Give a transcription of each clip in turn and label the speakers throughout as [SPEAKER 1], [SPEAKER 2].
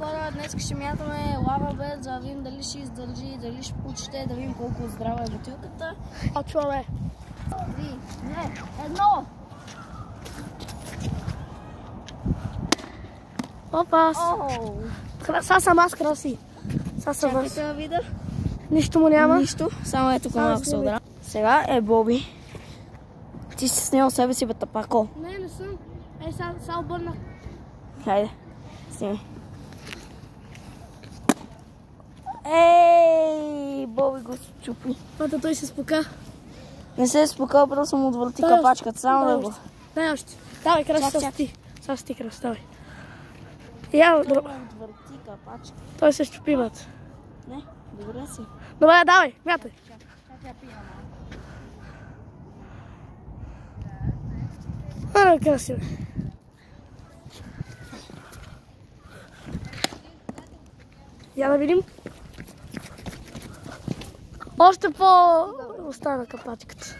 [SPEAKER 1] хора, днес ще мятаме лава бед, за да видим дали ще издържи, дали ще почете, да видим колко здрава е бутилката.
[SPEAKER 2] Почваме.
[SPEAKER 1] 3, 2, 1.
[SPEAKER 2] Опа! Сега съм аз, краси. Сега съм аз.
[SPEAKER 1] Чакайте да видя.
[SPEAKER 2] Нищо му няма.
[SPEAKER 1] Нищо, само ето малко се удра. Сега е Боби. Ти си снимал себе си, бе, тапако.
[SPEAKER 2] Не съм. Сега обърна.
[SPEAKER 1] Хайде, снимай. Ей, Боби го чупи.
[SPEAKER 2] Пата той се спука.
[SPEAKER 1] Не се е спукал, просто му отвърти капачката, само да го.
[SPEAKER 2] Дай още. Давай, краси, сега ти. Сега си ти, краси, давай.
[SPEAKER 1] Той му отвърти капачката.
[SPEAKER 2] Той се щупи, бат.
[SPEAKER 1] Не, добре си.
[SPEAKER 2] Добре, давай, мятай.
[SPEAKER 1] Чакай, пия
[SPEAKER 2] Ара, краси, бе. Я да видим. Още остана капачката.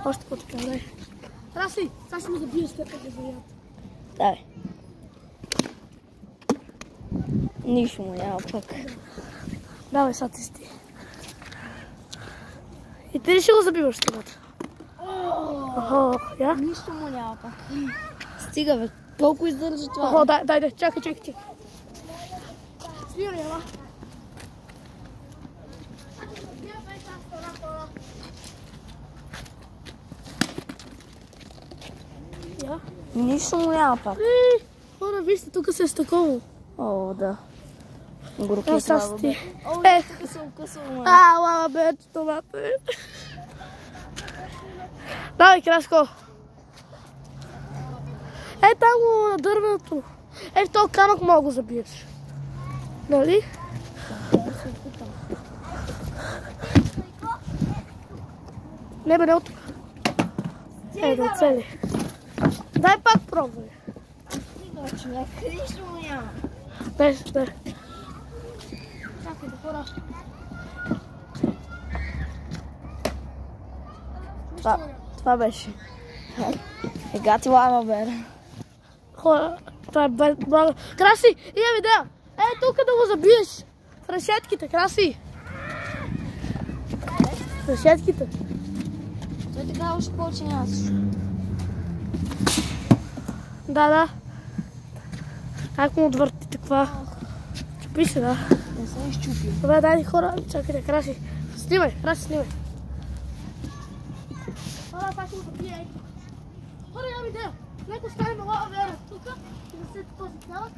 [SPEAKER 2] Още по-така, дай. Краси, сега ще му забиеш след като заят.
[SPEAKER 1] Давай. Нищо му няма пък.
[SPEAKER 2] Давай, сега ти сти. И ти ли ще го забиваш стигата? Я?
[SPEAKER 1] Нищо му няма пък. Стига, бе. Колко издържа това?
[SPEAKER 2] Охо, дай, чакай. Снимай, ела. Я?
[SPEAKER 1] Нищо му няма пак.
[SPEAKER 2] Хора, вижте, тук се е стъково.
[SPEAKER 1] О, да. Горки е това, бе. О, тук се укъсвало.
[SPEAKER 2] Лава бе, това е. Давай, Краско. Там го на дървеното. В този камък мога го забиеш. Нали? Не бе, не от тук. Да цели. Дай пак пробвай.
[SPEAKER 1] Стига, човек. Нищо му няма.
[SPEAKER 2] Дай. Чакай да хора.
[SPEAKER 1] Това беше. Гати лава, бе.
[SPEAKER 2] Хора, това е блага. Краси, имам идея. Тук да го забиеш. В решетките, Краси. В решетките.
[SPEAKER 1] Той така още повече няма също.
[SPEAKER 2] Да. Ако му отвърти такова. Чупи се, да.
[SPEAKER 1] Не се изчупи.
[SPEAKER 2] Добре, дай хора, чакайте, Краси. Снимай, Краси, снимай. Хора, пак му забие. Хора, имам идея. Нека ставим лава вера тук и да след този камък.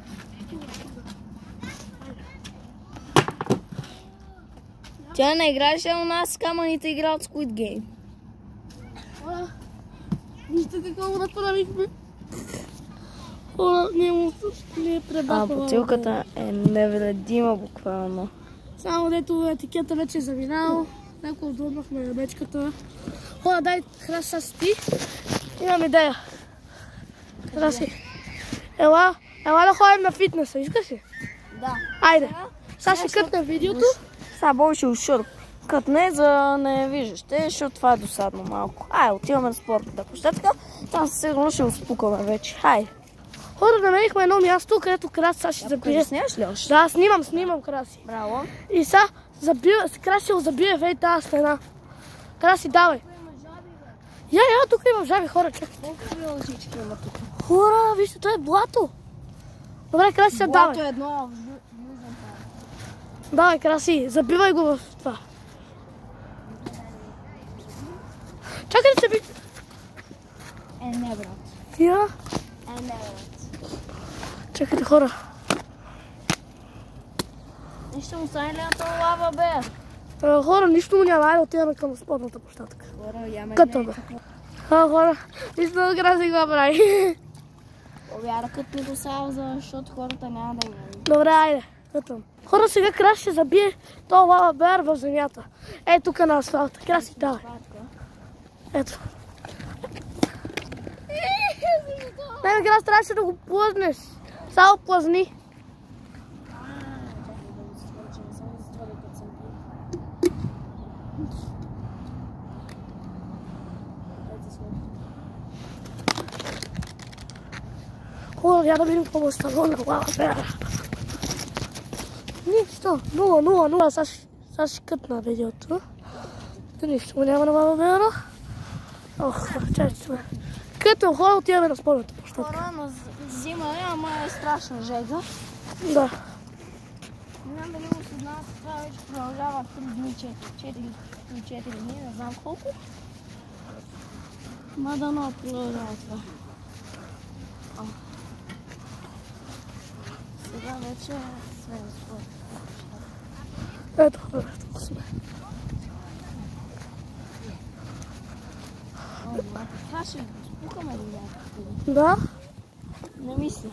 [SPEAKER 1] Тя не играеше у нас, камъните играят Squid Game.
[SPEAKER 2] Хора, вижте какво направихме. Хора, ние пребахме.
[SPEAKER 1] Бутилката е невредима буквално.
[SPEAKER 2] Само дето етикета вече е заминал. Някой отдърнахме на мечката. Хора, дай Краси с ти. Имам идея. Краси. Ела да ходим на фитнеса, искаш ли?
[SPEAKER 1] Да.
[SPEAKER 2] Айде. Сега ще кътнем видеото.
[SPEAKER 1] Сега Боби ще ушур. Кътне, за да не виждаш те, защото това е досадно малко. Отиваме на спортната площадка. Там сигурно ще успукаме вече. Хайде.
[SPEAKER 2] Хора, намерихме едно място, където Краси сега ще забие.
[SPEAKER 1] Снимаш ли още?
[SPEAKER 2] Да, снимам Краси.
[SPEAKER 1] Браво.
[SPEAKER 2] И сега Краси ще го забие в тази стена. Краси, давай. Я, тук има жаби, хора, чакай.
[SPEAKER 1] Колко лъжички има тук?
[SPEAKER 2] Хора, вижте, това е блато. Добре, Краси, се давай.
[SPEAKER 1] Блато е едно.
[SPEAKER 2] Давай, Краси, забивай го в това. Чакай да се би...
[SPEAKER 1] Не, брат.
[SPEAKER 2] Я?
[SPEAKER 1] Не, брат.
[SPEAKER 2] Чакайте, хора.
[SPEAKER 1] Нищо му стане ли на това лава, бе?
[SPEAKER 2] Хора, нищо му няма. Айде, отиваме към спортната площадка.
[SPEAKER 1] Хора, яме
[SPEAKER 2] Кътваме. Хора, нищо да Краси го прави.
[SPEAKER 1] Обяра кътни го сега, защото хората няма да имат.
[SPEAKER 2] Добре, айде. Кътвам. Хора, сега Краси ще забие този лава бер в земята. Тук на асфалта. Краси, давай. Ето. Не, Краси, трябваше да го плъзнеш. Само плъзни. Хубаво, я да видим какво му е станало на лава бера. Нищо. 0-0-0. Сега ще кътна видеото. Нищо му няма на баба Бела. Ох, чакайте. Кътвам хора, отиваме на спорната площадка.
[SPEAKER 1] Хора, но зима е, ама е страшна жега.
[SPEAKER 2] Да.
[SPEAKER 1] Не знам дали му се знаят, това вече продължава 3 дни, 4 дни, не знам колко. Ма да много продължава това. Сега вече сме на спорта.
[SPEAKER 2] Ето хора, тук сме.
[SPEAKER 1] Това ще спукаме ли някакво?
[SPEAKER 2] Да?
[SPEAKER 1] Не мисля.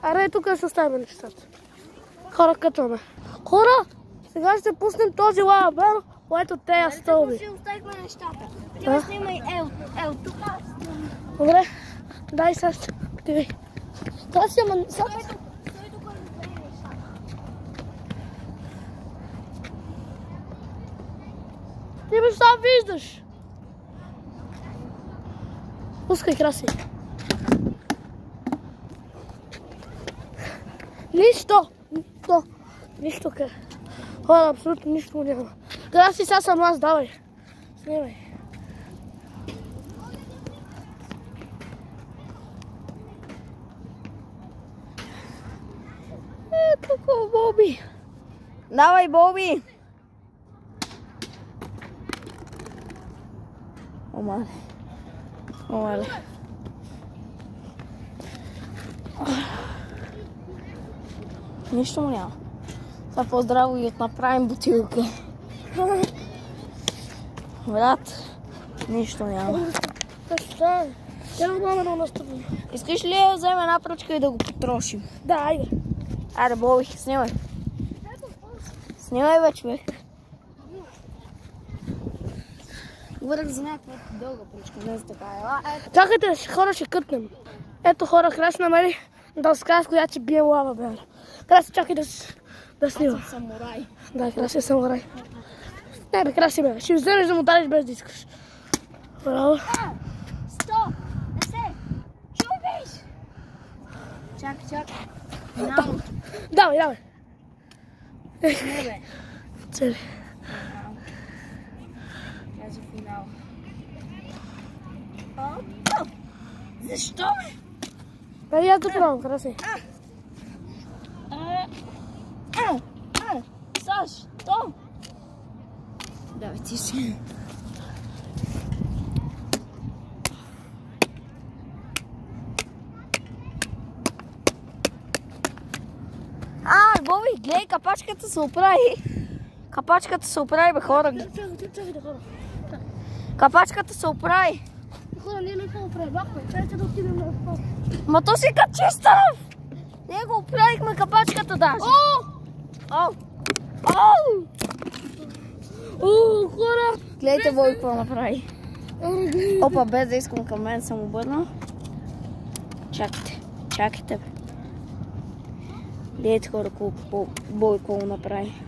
[SPEAKER 2] Аре, тук ще оставим нещата. Хора, кътваме. Хора, сега ще пуснем този лавабел, което тея стълби.
[SPEAKER 1] Ще оставихме нещата. Ти ме снимай ел тук.
[SPEAKER 2] Добре, дай също. Активей. Това си ама... Ти ме сам виждаш. Пускай, Краси. Нищо къде. Хора, абсолютно нищо няма. Краси, сега съм аз, давай. Снимай. Какво, Боби?
[SPEAKER 1] Давай, Боби! Омале. Нищо му няма. Сега по-здраво и отнаправим бутилка. Брат, нищо няма.
[SPEAKER 2] Тя мама да настъпи.
[SPEAKER 1] Искаш ли да вземем една пръчка и да го потрошим?
[SPEAKER 2] Да, айде.
[SPEAKER 1] Айде, Боби, снимай. Снимай бе, човек. Говорих за някаква дълга пръчка, не за така.
[SPEAKER 2] Чакайте, хора, ще кътнем. Ето хора, Краси намери дъска, с която ще бием лава, бе. Краси, чакай да снима.
[SPEAKER 1] Аз съм самурай.
[SPEAKER 2] Да, Краси е самурай. Не бе, Краси бе, ще вземеш да му дариш без да искаш. Браво.
[SPEAKER 1] Стоп! Не се! Чуваш! Чакай. Финал.
[SPEAKER 2] Давай.
[SPEAKER 1] Не бе.
[SPEAKER 2] Цели.
[SPEAKER 1] Каза финал. Защо бе?
[SPEAKER 2] Дай аз да пробвам, Краси.
[SPEAKER 1] Защо? Давай ти си. Боби, гледай, капачката се оправи. Капачката се оправи, бе, хора.
[SPEAKER 2] Чакай да хора.
[SPEAKER 1] Капачката се оправи.
[SPEAKER 2] Хора, ние не го оправихме. Чакайте да отидем на вход.
[SPEAKER 1] Ма то си качистав! Ние го оправихме капачката даже.
[SPEAKER 2] Хора!
[SPEAKER 1] Гледайте, Боби, какво направи. Опа, без да искам към мен съм обърнал. Чакайте, бе. Гледайте, хора, колко Боби какво направи.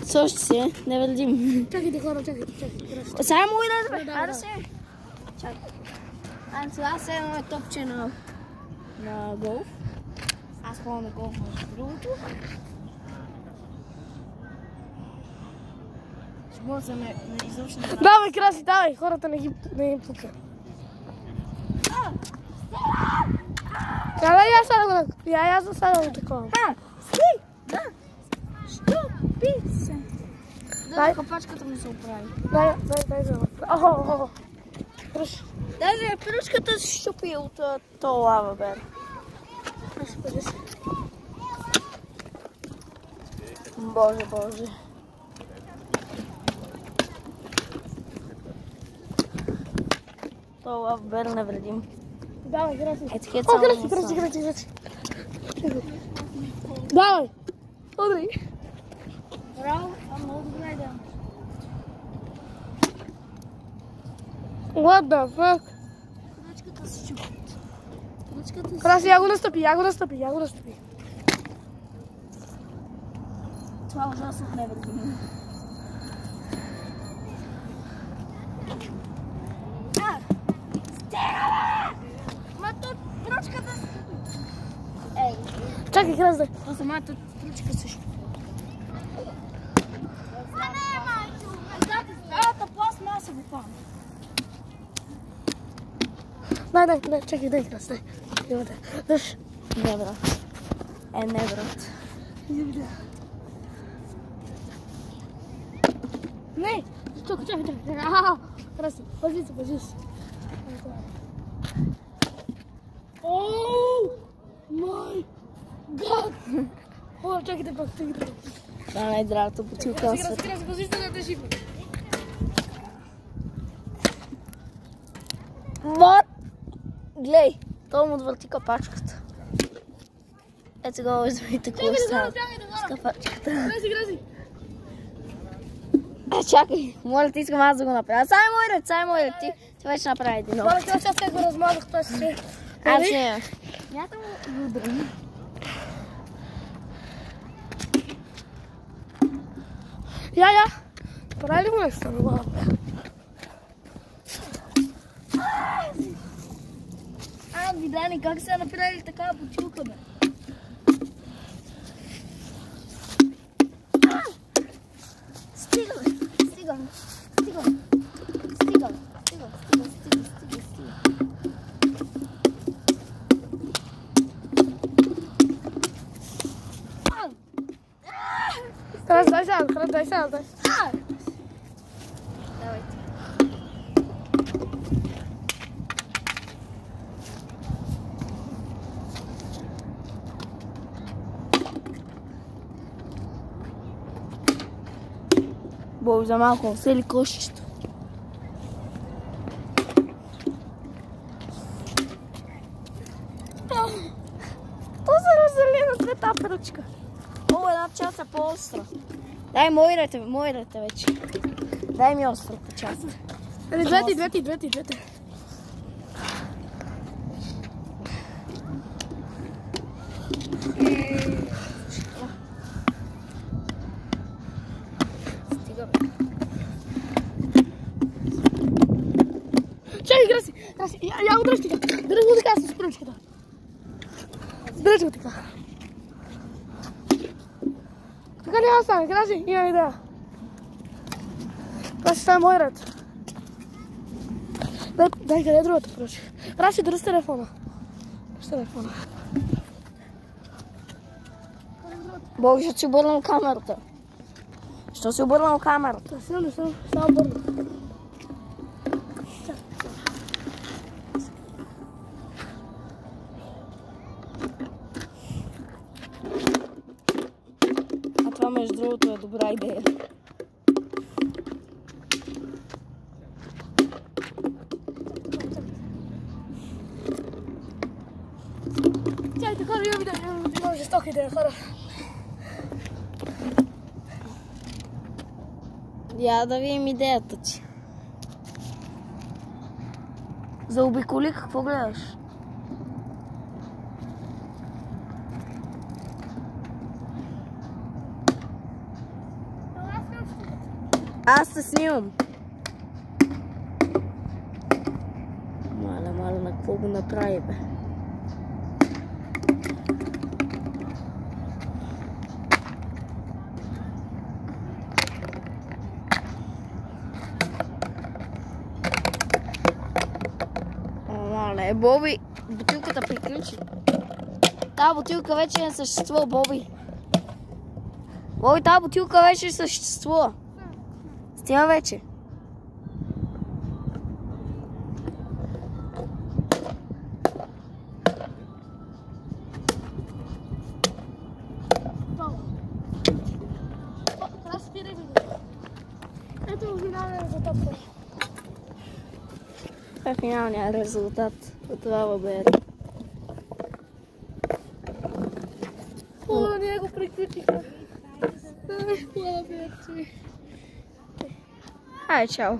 [SPEAKER 1] Също се, не видим.
[SPEAKER 2] Чакайте, хора, чакайте.
[SPEAKER 1] Сега му и да, бе. Айде се. Чакай. Айде сега се едно топче на голф. Аз ходя на голф между другото. Ще мога да ме изобщо не прави.
[SPEAKER 2] Давай, Краси, давай! Хората не ги пука. Дай аз сега да го такова.
[SPEAKER 1] Стой! Да! Що? Пи се! Да, капачката ми се оправи.
[SPEAKER 2] Дай за охо.
[SPEAKER 1] Даже пръчката се щупи от този лавабер. Боже. Това лавабер невредим.
[SPEAKER 2] Давай, Краси.
[SPEAKER 1] Етикет
[SPEAKER 2] О,
[SPEAKER 1] само
[SPEAKER 2] Краси. Давай. Удари.
[SPEAKER 1] Браво, много добре да.
[SPEAKER 2] What the fuck?
[SPEAKER 1] Пръчката се щупи.
[SPEAKER 2] Краси, я го настъпи.
[SPEAKER 1] Това е ужасно невредимо.
[SPEAKER 2] Чакай, Красдай.
[SPEAKER 1] Това самата ручка също. Цялата пластмаса го пам.
[SPEAKER 2] Дай, чакай, дай, Красдай. Дъж.
[SPEAKER 1] Не, брат. Не, брат.
[SPEAKER 2] Не! Чакай. Красдай, пази се. Оу! Май гад! О, чакайте пак.
[SPEAKER 1] Това е най-здравата бутилка на света.
[SPEAKER 2] Красдай, пази се да държи.
[SPEAKER 1] Вот! Глей, той му отвърти капачката. Ето сега виждате какво става с капачката.
[SPEAKER 2] Краси.
[SPEAKER 1] Чакай, моля ти, искам аз да го направя. Сай мой ред, ти вече направи един нов.
[SPEAKER 2] Моля, аз те го размазах, той се...
[SPEAKER 1] Аз не. Мятам го удрани.
[SPEAKER 2] Я. Прави ли му нещо нормално?
[SPEAKER 1] Видани, как са направили такава бутилка, бе? Стига.
[SPEAKER 2] Дай сега.
[SPEAKER 1] Давайте. Бог за малко, сели кошчето. То се раздели на двете пръчка. О, една част е по-остра. Дай моирате вече. Дай ми острата част.
[SPEAKER 2] Двете. Чакай, Краси, я го дръж така. Дръж го така с пръчката. Дръж го така. Така няма стане, Краси, имам идея. Краси, това е мой ред. Дай, къде е другата пръчка? Краси, дръж телефона.
[SPEAKER 1] Бог, ще си обърнам камерата. Що си обърнал камерата?
[SPEAKER 2] Не съм, само бърна.
[SPEAKER 1] А това между другото е добра идея.
[SPEAKER 2] Чакайте, хора, имам жестока идея, хора.
[SPEAKER 1] Я да видим идеята ти. Заобиколи, какво гледаш? Аз те снимам. Маля, на какво го направи, бе? Боби, бутилката приключи. Тази бутилка вече не съществува, Боби. Боби, тази бутилка вече не съществува. Стига вече.
[SPEAKER 2] Ето финалния резултат.
[SPEAKER 1] Това е финалният резултат от това въбер.
[SPEAKER 2] О, ние го приключиха.
[SPEAKER 1] Ай, чао.